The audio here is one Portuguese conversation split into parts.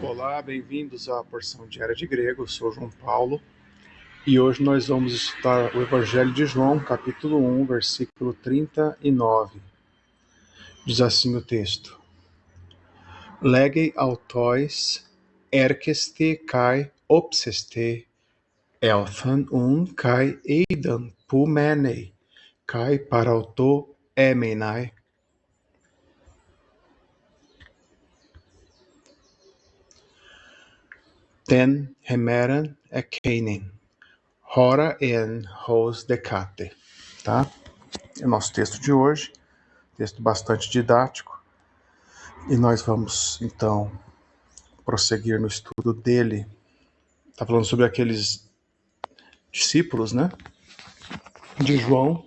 Olá, bem-vindos à porção diária de grego. Eu sou João Paulo e hoje nós vamos estudar o Evangelho de João, capítulo 1, versículo 39. Diz assim o texto: Legei autois erkeste kai opseste elthan kai eidan pumenei kai parauto emenai. Ten hemeran ekeinen hora en hos decate. Tá? É o nosso texto de hoje, texto bastante didático, e nós vamos então prosseguir no estudo dele. Está falando sobre aqueles discípulos, né, de João,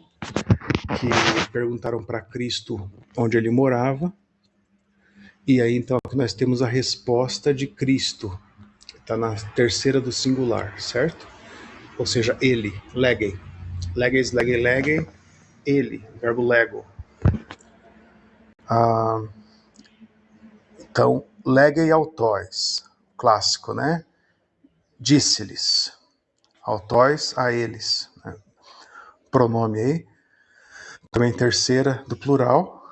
que perguntaram para Cristo onde ele morava, e aí então nós temos a resposta de Cristo, está na terceira do singular, certo? Ou seja, ele, legei, legeis, legei, legei, ele, verbo lego. Então, legei autóis, clássico, né? Disse-lhes, autóis a eles, né? Pronome aí, também terceira do plural,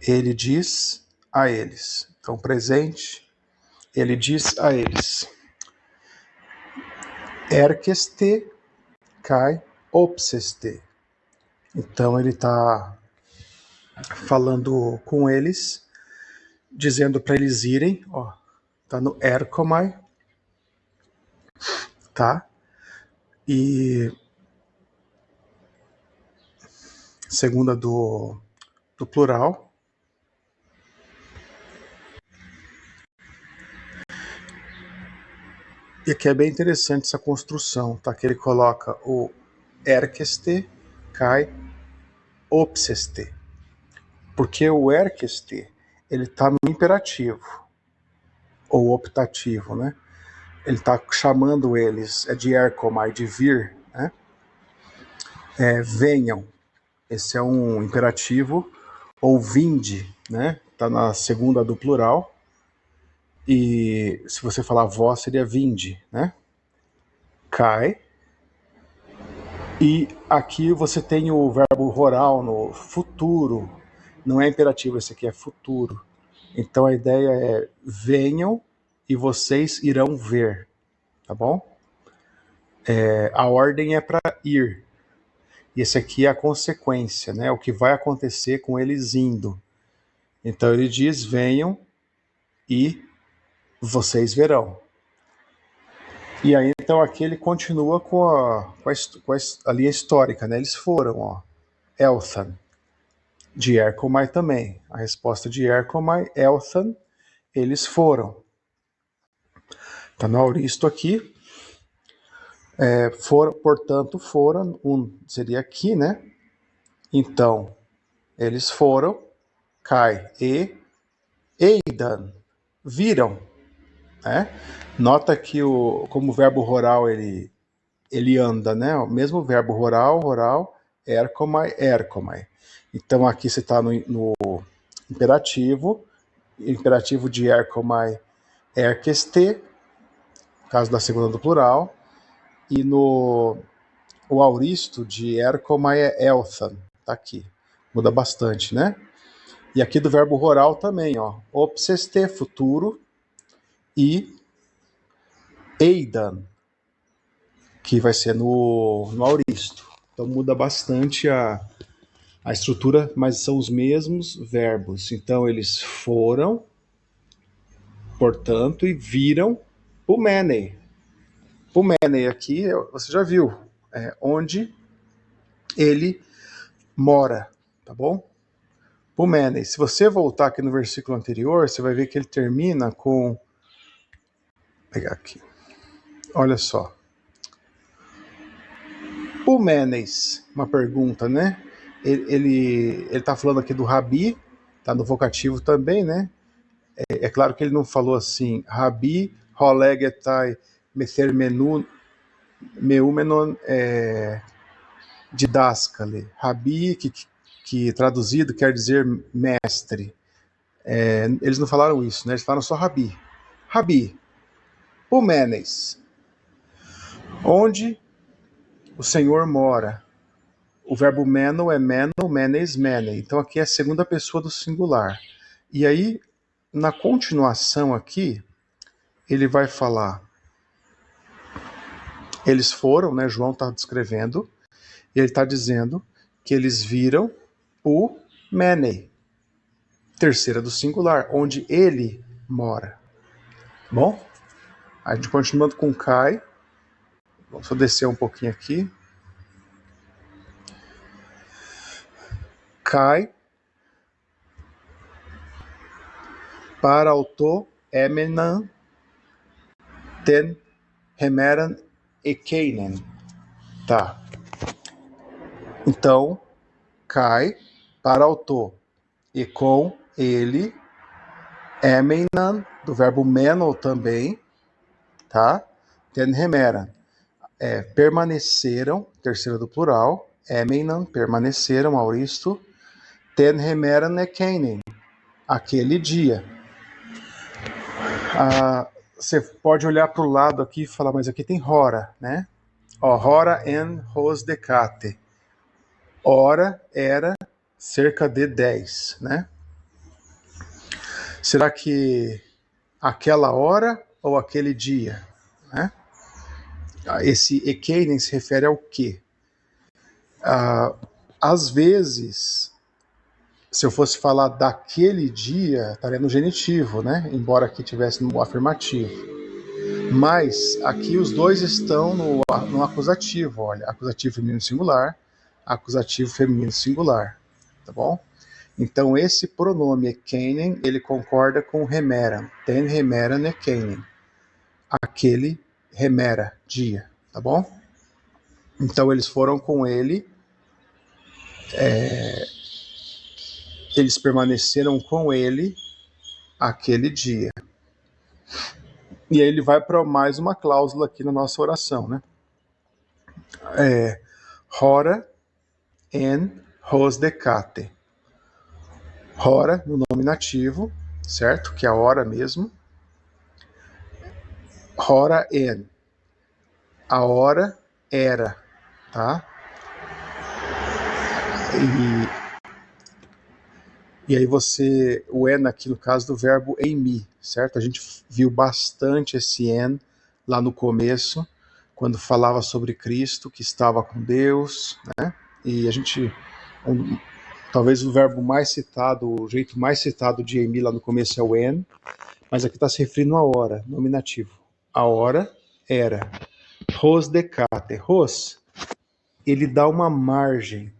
ele diz a eles. Então, presente, ele diz a eles. Erkeste kai opseste. Então, ele está falando com eles, dizendo para eles irem, ó, tá no erkomai, tá? E segunda do plural. E aqui é bem interessante essa construção, tá? Que ele coloca o erkeste kai opseste. Porque o erkeste, ele está no imperativo, ou optativo, né? Ele está chamando eles, é de erkomai, de vir, né? Venham, esse é um imperativo, ou vinde, né? Está na segunda do plural, e se você falar vós, seria vinde, né? Kai. E aqui você tem o verbo oral no futuro, não é imperativo, esse aqui é futuro. Então a ideia é venham e vocês irão ver, tá bom? A ordem é para ir. E esse aqui é a consequência, né? O que vai acontecer com eles indo. Então ele diz, venham e vocês verão. E aí então aqui ele continua com a linha histórica, né? Eles foram, ó, Elthan, de Erkomai também. A resposta de Erkomai, Elthan, eles foram. Está no auristo aqui. Portanto, foram, seria aqui, né? Então, eles foram, Kai e Eidan, viram, né? Nota que como o verbo oral ele anda, né? O mesmo verbo oral, erkomai. Então aqui você está no imperativo de erkomai, erkeste, caso da segunda do plural, e no o auristo de erkomai é elthan, tá aqui, muda bastante, né? E aqui do verbo oral também, ó, opseste, futuro, e eidan, que vai ser no auristo. Então muda bastante a estrutura, mas são os mesmos verbos. Então eles foram, portanto, e viram pumenei. Pumenei aqui, você já viu, onde ele mora, tá bom? Pumenei. Se você voltar aqui no versículo anterior, você vai ver que ele termina com... Vou pegar aqui. Olha só. Pumenes, uma pergunta, né? Ele tá falando aqui do Rabi, tá no vocativo também, né? É claro que ele não falou assim, Rabi, Rolegetai, Methermenun, Meumenon, didáscale. Rabi, que traduzido quer dizer mestre. Eles não falaram isso, né? Eles falaram só Rabi. Rabi, Umenes, onde o Senhor mora. O verbo meno é meno, menes, mene. Então aqui é a segunda pessoa do singular. E aí, na continuação aqui, ele vai falar, eles foram, né? João está descrevendo, e ele está dizendo que eles viram o mene, terceira do singular, onde ele mora. Bom, a gente continuando com Kai. Vamos só descer um pouquinho aqui. Kai parauto emenan ten hemeran ekeinen. Tá. Então, Kai parauto, e com ele, emenan, do verbo meno também, tá? Ten hemeran, permaneceram, terceira do plural, emenan, permaneceram, auristo, ten hemeran ekeinen, aquele dia. Você pode olhar para o lado aqui e falar, mas aqui tem hora, né? Ó, hora en hos decate. Hora era cerca de 10, né? Será que aquela hora ou aquele dia, né? Esse ekeinen se refere ao quê? Às vezes, se eu fosse falar daquele dia, estaria no genitivo, né? Embora aqui tivesse no afirmativo. Mas aqui os dois estão no acusativo, olha, acusativo feminino singular, acusativo feminino singular, tá bom? Então esse pronome ekeinen, ele concorda com remeran, ten remeran ekeinen, aquele remera, dia, tá bom? Então eles foram com ele, eles permaneceram com ele aquele dia. E aí ele vai para mais uma cláusula aqui na nossa oração, né? Hora en hos decate. Hora no nominativo, certo? Que é a hora mesmo. Hora en. A hora era, tá? E aí o en aqui no caso do verbo eimi, certo? A gente viu bastante esse en lá no começo, quando falava sobre Cristo, que estava com Deus, né? E a gente, talvez o verbo mais citado, o jeito mais citado de eimi lá no começo é o en, mas aqui está se referindo à hora, nominativo. A hora era. Hos decate. Hos, ele dá uma margem,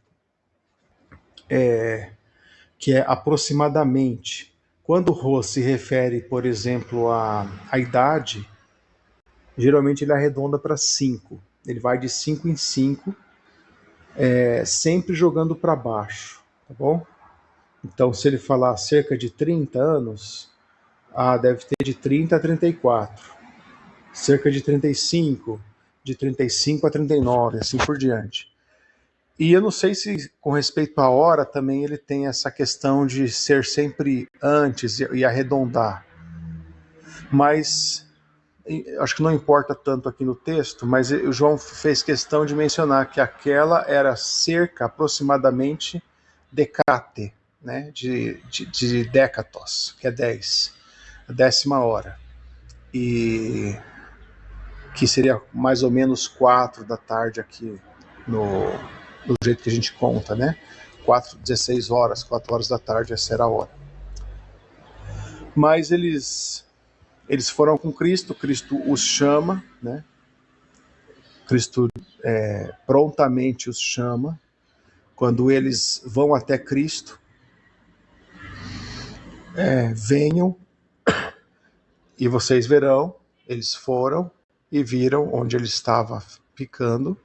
que é aproximadamente. Quando Hos se refere, por exemplo, à idade, geralmente ele arredonda para 5. Ele vai de 5 em 5, sempre jogando para baixo, tá bom? Então, se ele falar cerca de 30 anos, deve ter de 30 a 34. Cerca de 35, de 35 a 39, assim por diante. E eu não sei se, com respeito à hora, também ele tem essa questão de ser sempre antes e arredondar. Mas, acho que não importa tanto aqui no texto, mas o João fez questão de mencionar que aquela era cerca, aproximadamente, decate, né, de décatos, que é 10, a 10ª hora. E que seria mais ou menos 4 da tarde aqui do jeito que a gente conta, né? 16 horas, 4 horas da tarde, essa era a hora. Mas eles foram com Cristo, Cristo os chama, né? Cristo prontamente os chama. Quando eles vão até Cristo, venham e vocês verão. Eles foram e viram onde ele estava ficando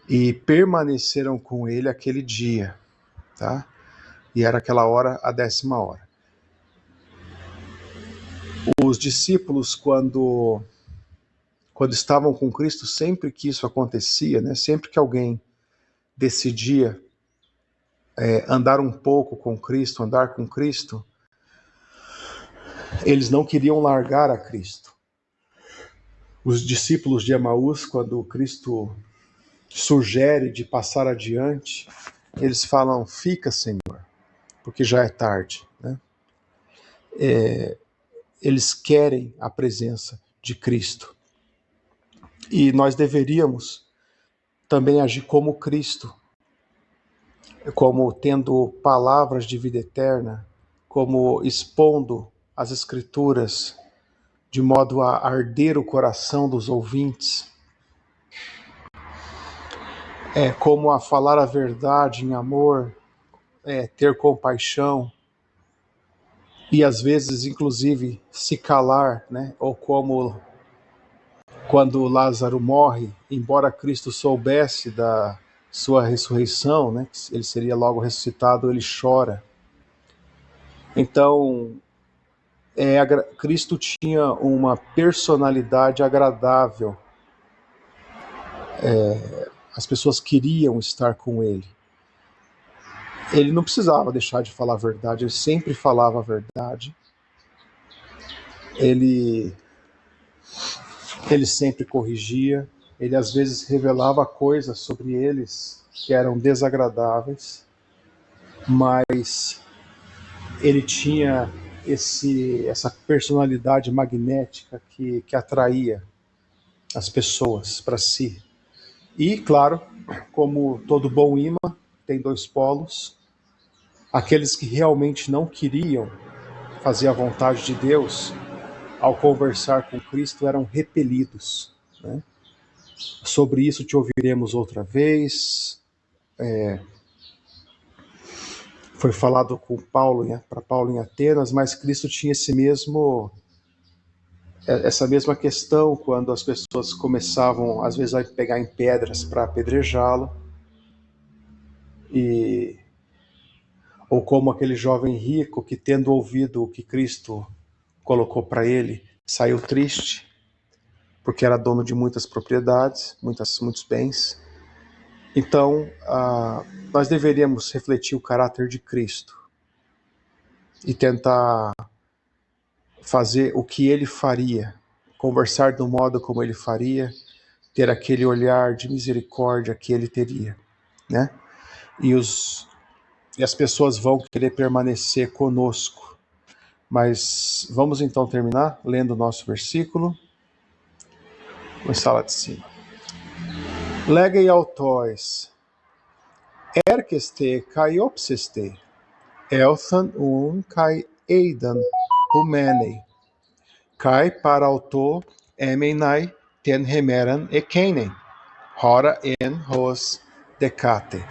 e permaneceram com ele aquele dia, tá? E era aquela hora, a 10ª hora. Os discípulos, quando estavam com Cristo, sempre que isso acontecia, né? Sempre que alguém decidia andar um pouco com Cristo, andar com Cristo, Eles não queriam largar a Cristo. Os discípulos de Emaús, quando Cristo sugere de passar adiante, eles falam: fica, Senhor, porque já é tarde, né? Eles querem a presença de Cristo. E nós deveríamos também agir como Cristo, como tendo palavras de vida eterna, como expondo as Escrituras de modo a arder o coração dos ouvintes, como a falar a verdade em amor, ter compaixão e às vezes inclusive se calar, né? Ou como quando Lázaro morre, embora Cristo soubesse da sua ressurreição, né? Que ele seria logo ressuscitado, ele chora. Então, Cristo tinha uma personalidade agradável. As pessoas queriam estar com ele. Ele não precisava deixar de falar a verdade, ele sempre falava a verdade. Ele sempre corrigia, ele às vezes revelava coisas sobre eles que eram desagradáveis, mas ele tinha essa personalidade magnética que atraía as pessoas para si. E, claro, como todo bom imã, tem dois polos. Aqueles que realmente não queriam fazer a vontade de Deus, ao conversar com Cristo, eram repelidos, né? Sobre isso te ouviremos outra vez. Foi falado para Paulo em Atenas, mas Cristo tinha essa mesma questão quando as pessoas começavam, às vezes, a pegar em pedras para apedrejá-lo, ou como aquele jovem rico que, tendo ouvido o que Cristo colocou para ele, saiu triste, porque era dono de muitas propriedades, muitos bens. Então, nós deveríamos refletir o caráter de Cristo e tentar fazer o que ele faria, conversar do modo como ele faria, ter aquele olhar de misericórdia que ele teria, né? E as pessoas vão querer permanecer conosco. Mas vamos então terminar lendo o nosso versículo. Vamos falar de cima. Legei autóis, erkeste kai opsiste, elthan kai eidan humenei, kai parauto emenai ten hemeran ekeinen, hora en hos decate.